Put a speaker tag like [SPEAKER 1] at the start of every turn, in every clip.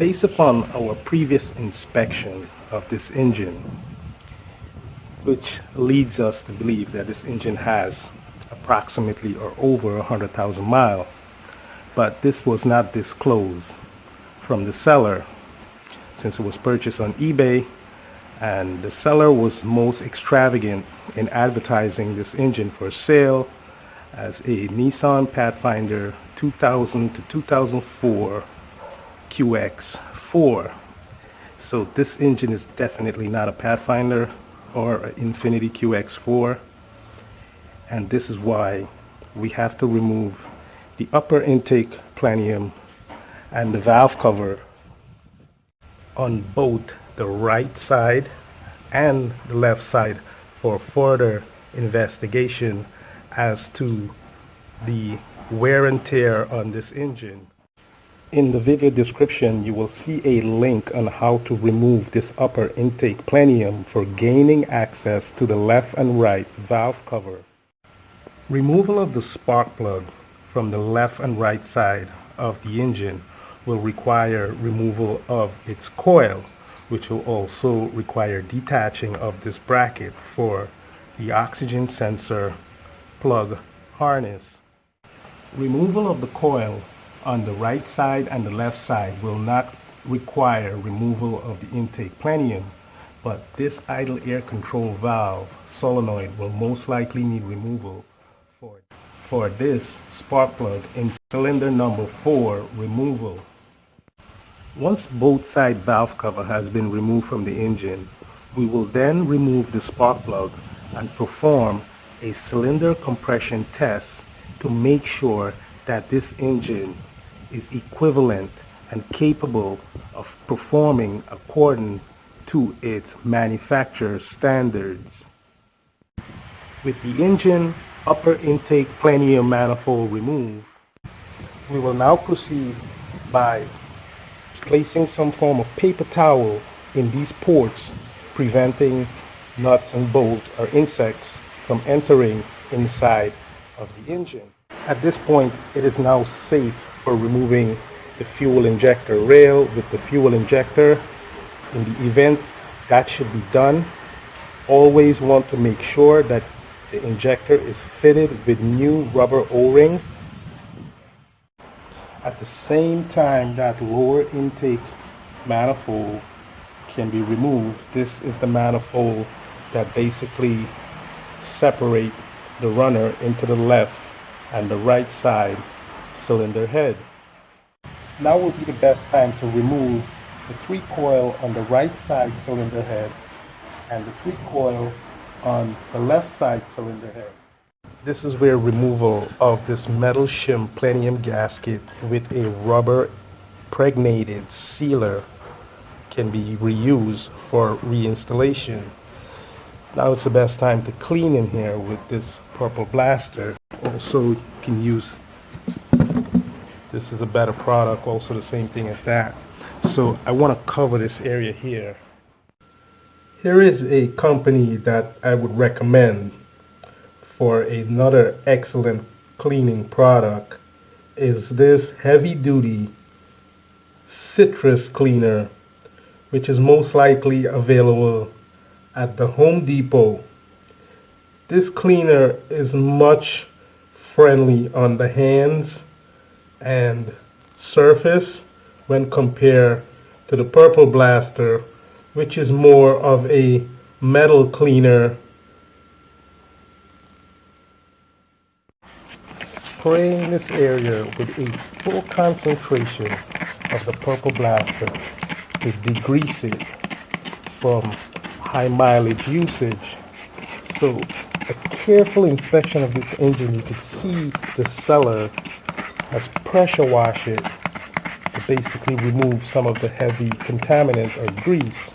[SPEAKER 1] Based upon our previous inspection of this engine, which leads us to believe that this engine has approximately or over 100,000 miles, but this was not disclosed from the seller since it was purchased on eBay, and the seller was most extravagant in advertising this engine for sale as a Nissan Pathfinder 2000 to 2004 QX4. So this engine is definitely not a Pathfinder or an Infiniti QX4, and this is why we have to remove the upper intake plenum and the valve cover on both the right side and the left side for further investigation as to the wear and tear on this engine. In the video description, you will see a link on how to remove this upper intake plenum for gaining access to the left and right valve cover. Removal of the spark plug from the left and right side of the engine will require removal of its coil, which will also require detaching of this bracket for the oxygen sensor plug harness. Removal of the coil on the right side and the left side will not require removal of the intake plenum, but this idle air control valve solenoid will most likely need removal for this spark plug in cylinder number 4 removal. Once both side valve cover has been removed from the engine, we will then remove the spark plug and perform a cylinder compression test to make sure that this engine is equivalent and capable of performing according to its manufacturer's standards. With the engine upper intake plenum manifold removed, we will now proceed by placing some form of paper towel in these ports, preventing nuts and bolts or insects from entering inside of the engine. At this point, it is now safe for removing the fuel injector rail with the fuel injector. In the event that should be done, always want to make sure that the injector is fitted with new rubber O-ring. At the same time that lower intake manifold can be removed, this is the manifold that basically separate the runner into the left and the right side cylinder head. Now will be the best time to remove the 3 coil on the right side cylinder head and the 3 coil on the left side cylinder head. This is where removal of this metal shim plenum gasket with a rubber pregnated sealer can be reused for reinstallation. Now it's the best time to clean in here with this purple blaster. Also you can use, this is a better product, also the same thing as that. So I want to cover this area here. Here is a company that I would recommend for another excellent cleaning product, is this heavy duty citrus cleaner, which is most likely available at the Home Depot. This cleaner is much friendly on the hands and surface when compared to the purple blaster, which is more of a metal cleaner. Spraying this area with a full concentration of the purple blaster to degrease it from high mileage usage. So a careful inspection of this engine, you can see the seller has pressure washed it to basically remove some of the heavy contaminant or grease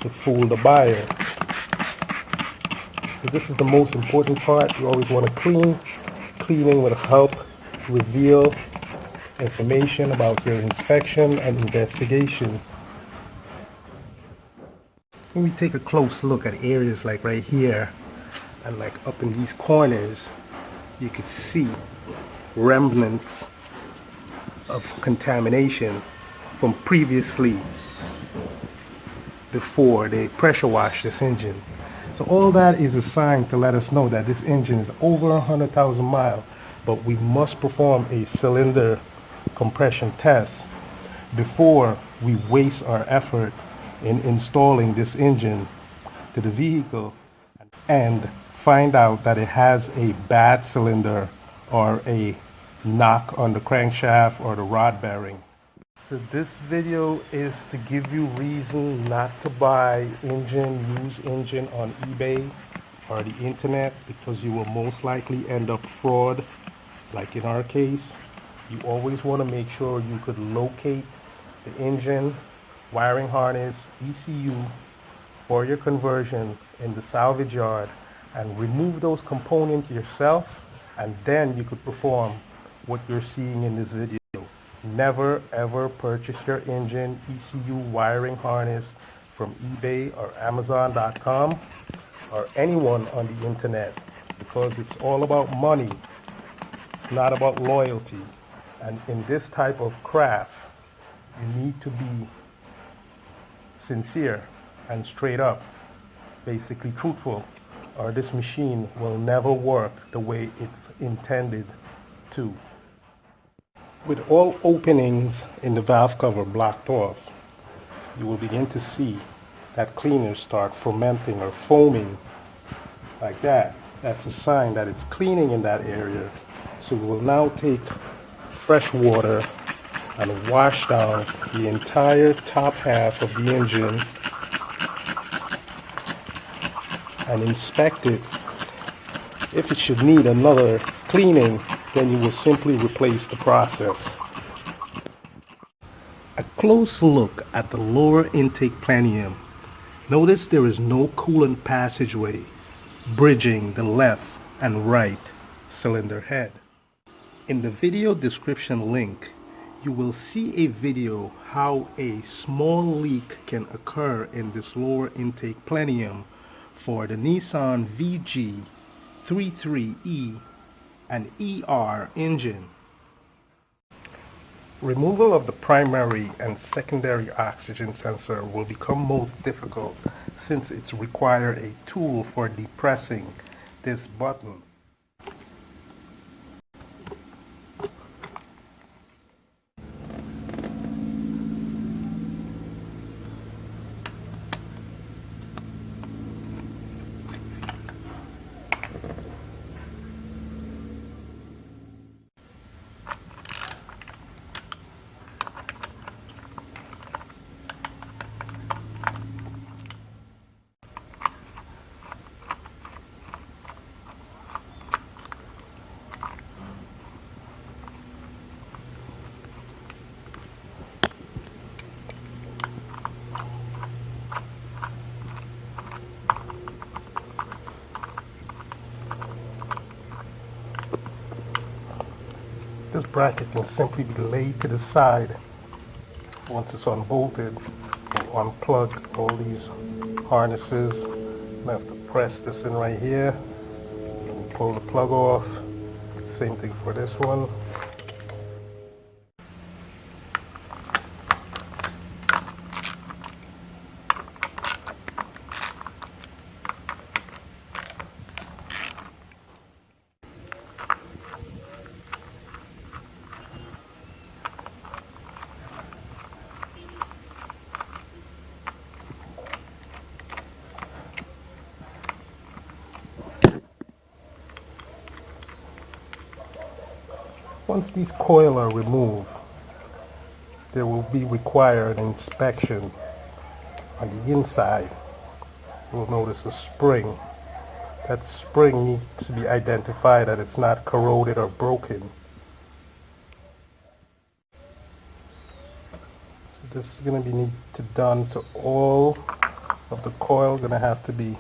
[SPEAKER 1] to fool the buyer. So this is the most important part. You always want to clean. Cleaning will help reveal information about your inspection and investigations. When we take a close look at areas like right here and like up in these corners, you could see remnants of contamination from previously before they pressure washed this engine. So all that is a sign to let us know that this engine is over 100,000 miles, but we must perform a cylinder compression test before we waste our effort in installing this engine to the vehicle and find out that it has a bad cylinder or a knock on the crankshaft or the rod bearing. So this video is to give you reason not to buy used engine on eBay or the internet, because you will most likely end up fraud. Like in our case, you always want to make sure you could locate the engine, wiring harness, ECU for your conversion in the salvage yard and remove those components yourself, and then you could perform what you're seeing in this video. Never ever purchase your engine, ECU, wiring harness from eBay or Amazon.com or anyone on the internet, because it's all about money. It's not about loyalty. And in this type of craft, you need to be sincere and straight up, basically truthful, or this machine will never work the way it's intended to. With all openings in the valve cover blocked off, you will begin to see that cleaners start fermenting or foaming like that. That's a sign that it's cleaning in that area. So we will now take fresh water and wash down the entire top half of the engine and inspect it. If it should need another cleaning, then you will simply replace the process. A close look at the lower intake plenum. Notice there is no coolant passageway bridging the left and right cylinder head. In the video description link, you will see a video how a small leak can occur in this lower intake plenum for the Nissan VQ35DE and ER engine. Removal of the primary and secondary oxygen sensor will become most difficult since it's require a tool for depressing this button. This bracket can simply be laid to the side. Once it's unbolted, we'll unplug all these harnesses. I have to press this in right here and pull the plug off. Same thing for this one. Once these coils are removed, there will be required an inspection on the inside. You'll notice a spring. That spring needs to be identified that it's not corroded or broken. So this is going to be done to all of the coil. Going to have to be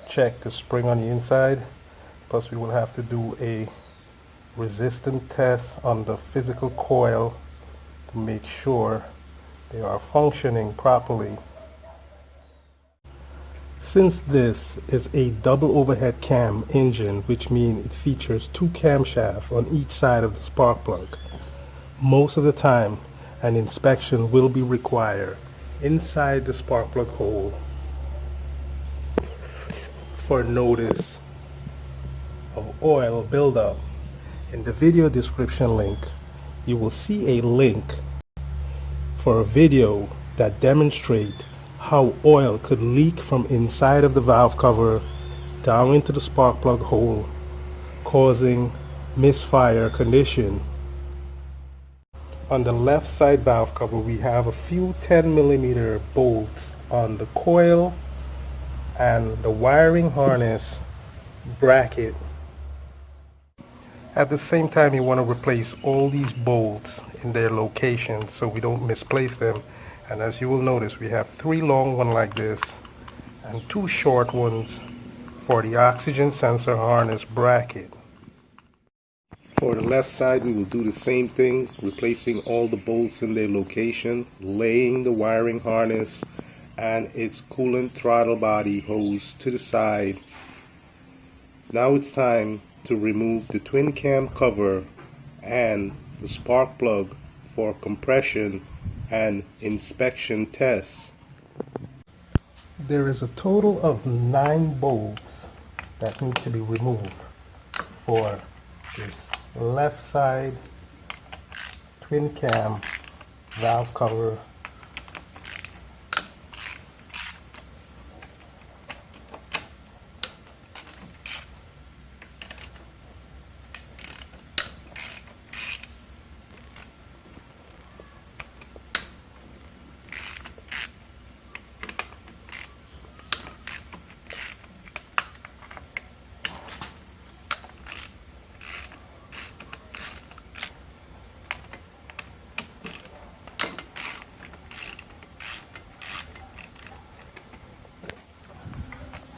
[SPEAKER 1] checked, the spring on the inside. Plus we will have to do a resistance test on the physical coil to make sure they are functioning properly. Since this is a double overhead cam engine, which means it features two camshafts on each side of the spark plug, most of the time an inspection will be required inside the spark plug hole for notice of oil buildup. In the video description link, you will see a link for a video that demonstrates how oil could leak from inside of the valve cover down into the spark plug hole, causing misfire condition. On the left side valve cover, we have a few 10mm bolts on the coil and the wiring harness bracket. At the same time, you want to replace all these bolts in their locations so we don't misplace them. And as you will notice, we have 3 long ones like this and 2 short ones for the oxygen sensor harness bracket. For the left side, we will do the same thing, replacing all the bolts in their location, laying the wiring harness and its coolant throttle body hose to the side. Now it's time to remove the twin cam cover and the spark plug for compression and inspection tests. There is a total of 9 bolts that need to be removed for this left side twin cam valve cover.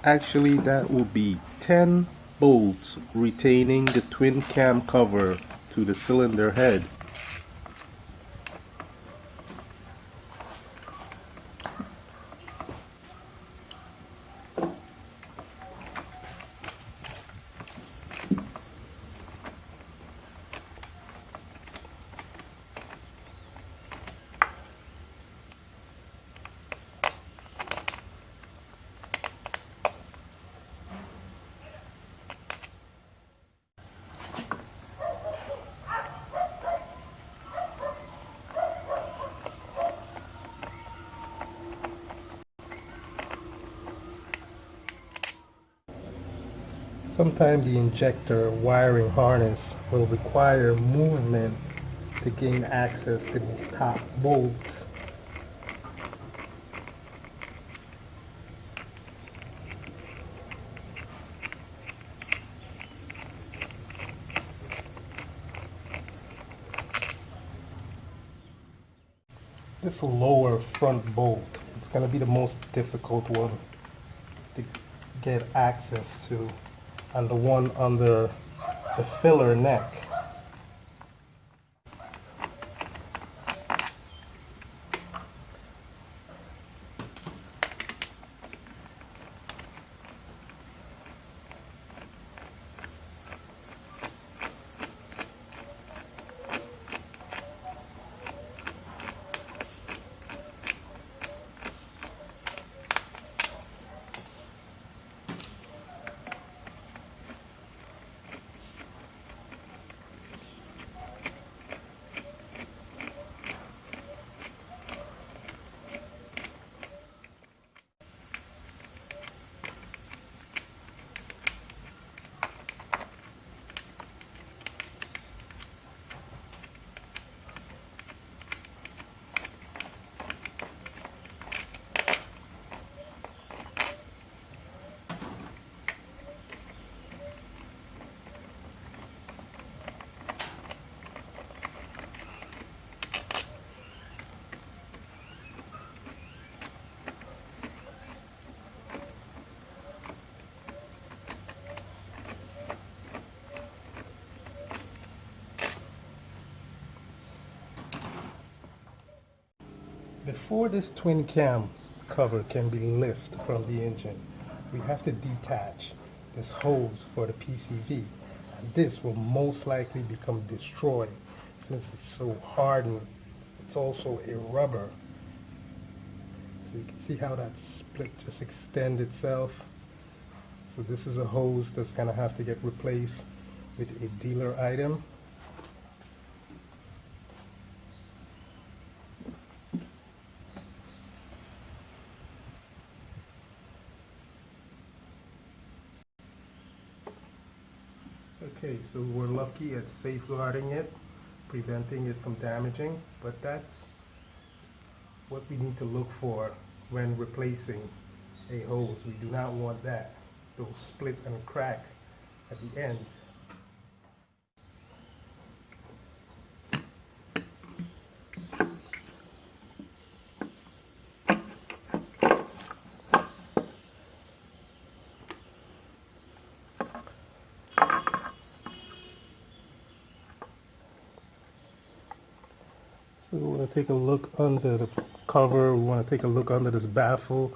[SPEAKER 1] Actually, that will be 10 bolts retaining the twin cam cover to the cylinder head. Sometimes the injector wiring harness will require movement to gain access to these top bolts. This lower front bolt, it's going to be the most difficult one to get access to, and the one under the filler neck. Before this twin cam cover can be lifted from the engine, we have to detach this hose for the PCV, and this will most likely become destroyed since it's so hardened it's also a rubber. So you can see how that split just extends itself. So this is a hose that's gonna have to get replaced with a dealer item. Okay, so we're lucky at safeguarding it, preventing it from damaging, but that's what we need to look for when replacing a hose. We do not want that, those split and crack at the end. So we want to take a look under the cover. We want to take a look under this baffle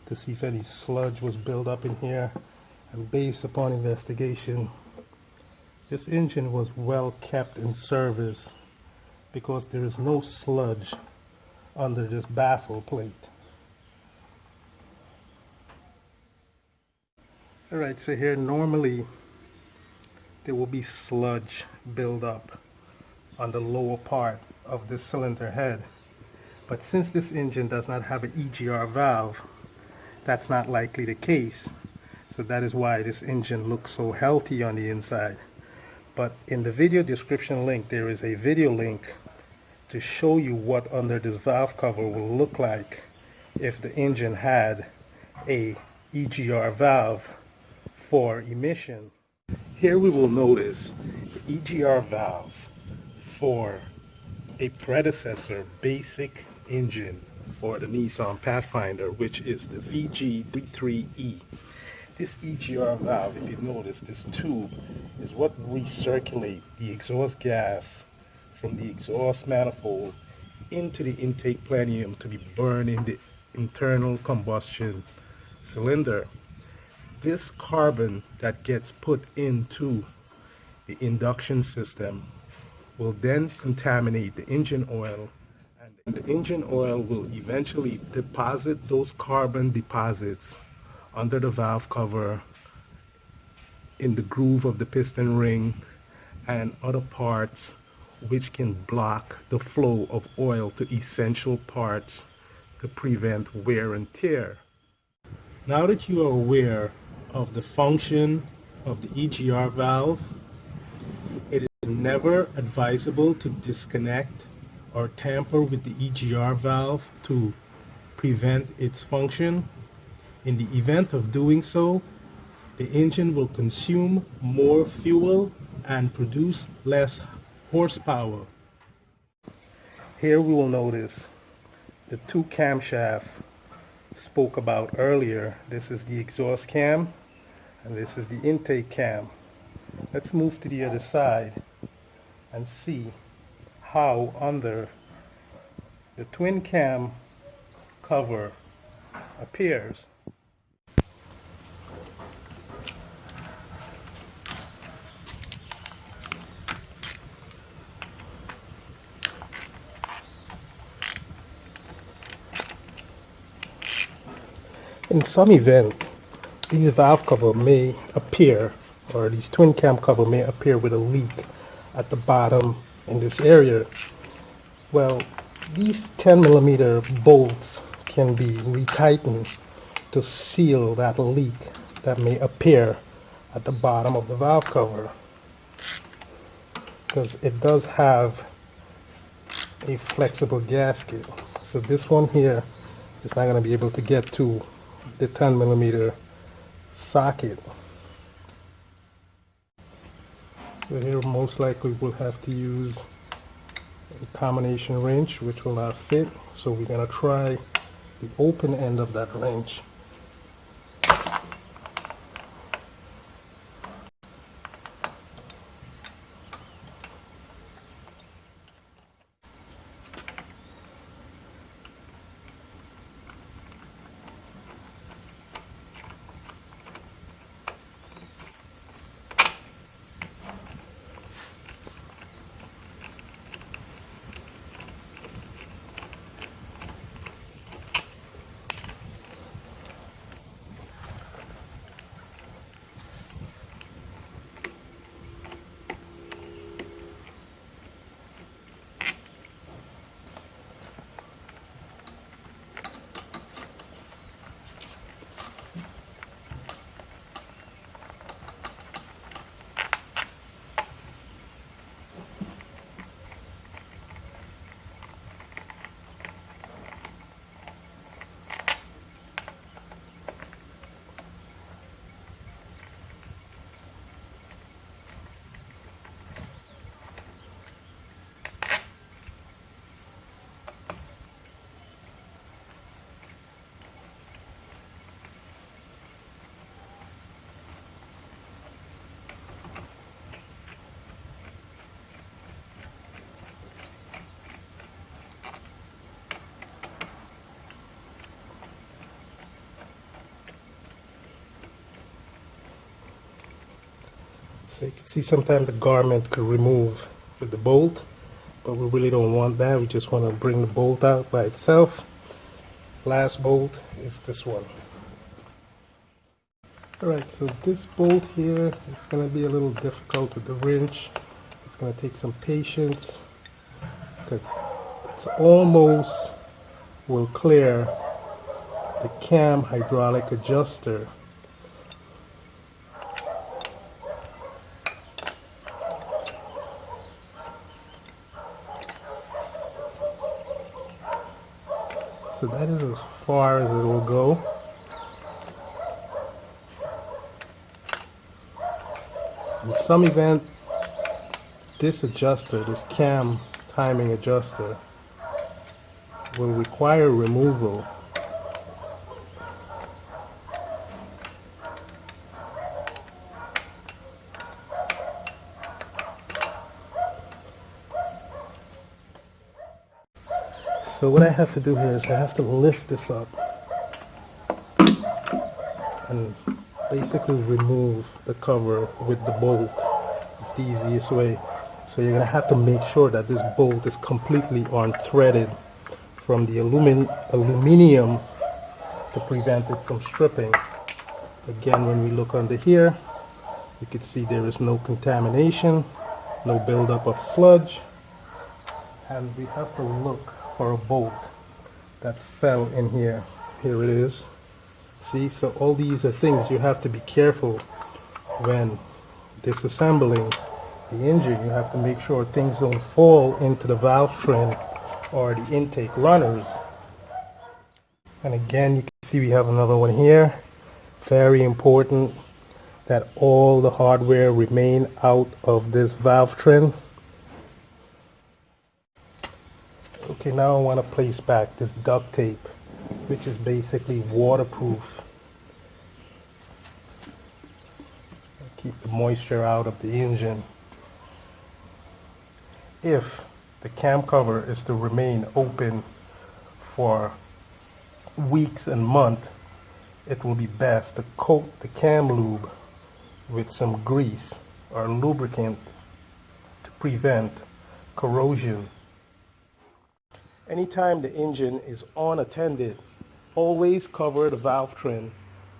[SPEAKER 1] to see if any sludge was built up in here. And based upon investigation, this engine was well kept in service because there is no sludge under this baffle plate. Alright, so here normally there will be sludge build up on the lower part of this cylinder head, but since this engine does not have an EGR valve, that's not likely the case. So that is why this engine looks so healthy on the inside. But in the video description link, there is a video link to show you what under this valve cover will look like if the engine had a EGR valve for emission. Here we will notice the EGR valve for a predecessor basic engine for the Nissan Pathfinder, which is the VQ35DE. This EGR valve, if you notice, this tube is what recirculates the exhaust gas from the exhaust manifold into the intake plenum to be burned in the internal combustion cylinder. This carbon that gets put into the induction system will then contaminate the engine oil, and the engine oil will eventually deposit those carbon deposits under the valve cover, in the groove of the piston ring, and other parts which can block the flow of oil to essential parts to prevent wear and tear. Now that you are aware of the function of the EGR valve, it is never advisable to disconnect or tamper with the EGR valve to prevent its function. In the event of doing so, the engine will consume more fuel and produce less horsepower. Here we will notice the two camshafts spoke about earlier. This is the exhaust cam and this is the intake cam. Let's move to the other side and see how under the twin cam cover appears. In some event, these valve cover may appear, or these twin cam cover may appear with a leak at the bottom in this area. Well, these 10mm bolts can be retightened to seal that leak that may appear at the bottom of the valve cover, because it does have a flexible gasket. So this one here is not going to be able to get to the 10mm socket. So here most likely we'll have to use a combination wrench, which will not fit, so we're going to try the open end of that wrench. So you can see sometimes the garment could remove with the bolt, but we really don't want that. We just want to bring the bolt out by itself. Last bolt is this one. Alright, so this bolt here is going to be a little difficult with the wrench. It's going to take some patience because it's almost will clear the cam hydraulic adjuster. So that is as far as it will go. In some event, this adjuster, this cam timing adjuster, will require removal. So what I have to do here is I have to lift this up and basically remove the cover with the bolt. It's the easiest way. So you're going to have to make sure that this bolt is completely unthreaded from the aluminium to prevent it from stripping. Again, when we look under here, you can see there is no contamination, no buildup of sludge, and we have to look for a bolt that fell in here. Here it is. See, so all these are things you have to be careful when disassembling the engine. You have to make sure things don't fall into the valve train or the intake runners. And again, you can see we have another one here. Very important that all the hardware remain out of this valve train. Okay, now I want to place back this duct tape, which is basically waterproof. Keep the moisture out of the engine. If the cam cover is to remain open for weeks and months, it will be best to coat the cam lube with some grease or lubricant to prevent corrosion. Anytime the engine is unattended, always cover the valve train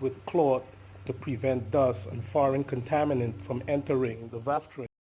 [SPEAKER 1] with cloth to prevent dust and foreign contaminant from entering the valve train.